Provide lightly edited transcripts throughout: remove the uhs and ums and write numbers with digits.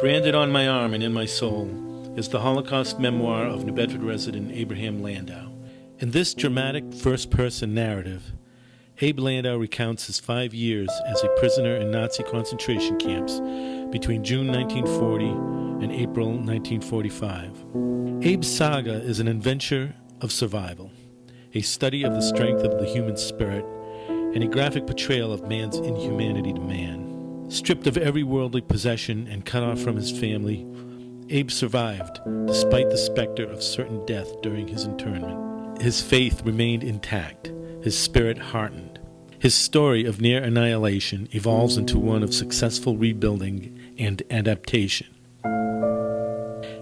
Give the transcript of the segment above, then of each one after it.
Branded on my arm and in my soul is the Holocaust memoir of New Bedford resident Abraham Landau. In this dramatic first-person narrative, Abe Landau recounts his 5 years as a prisoner in Nazi concentration camps between June 1940 and April 1945. Abe's saga is an adventure of survival, a study of the strength of the human spirit, and a graphic portrayal of man's inhumanity to man. Stripped of every worldly possession and cut off from his family, Abe survived despite the specter of certain death during his internment. His faith remained intact, his spirit heartened. His story of near annihilation evolves into one of successful rebuilding and adaptation.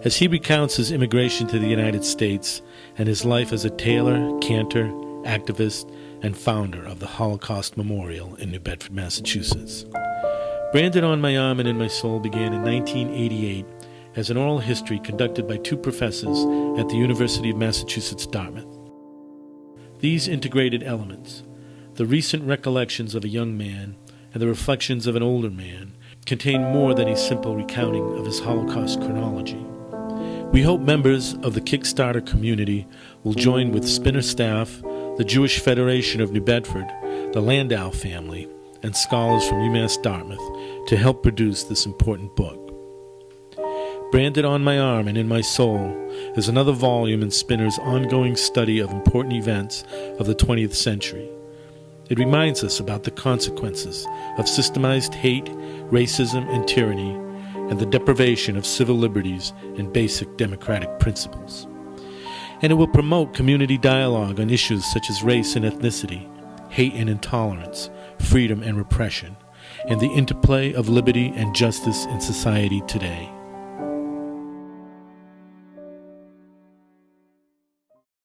As he recounts his immigration to the United States and his life as a tailor, cantor, activist, and founder of the Holocaust Memorial in New Bedford, Massachusetts. Branded on My Arm and in My Soul began in 1988 as an oral history conducted by 2 professors at the University of Massachusetts, Dartmouth. These integrated elements, the recent recollections of a young man and the reflections of an older man, contain more than a simple recounting of his Holocaust chronology. We hope members of the Kickstarter community will join with Spinner staff, the Jewish Federation of New Bedford, the Landau family, and scholars from UMass Dartmouth to help produce this important book. Branded on My Arm and in My Soul is another volume in Spinner's ongoing study of important events of the 20th century. It reminds us about the consequences of systemized hate, racism, and tyranny, and the deprivation of civil liberties and basic democratic principles. And it will promote community dialogue on issues such as race and ethnicity, hate and intolerance, freedom and repression, and the interplay of liberty and justice in society today.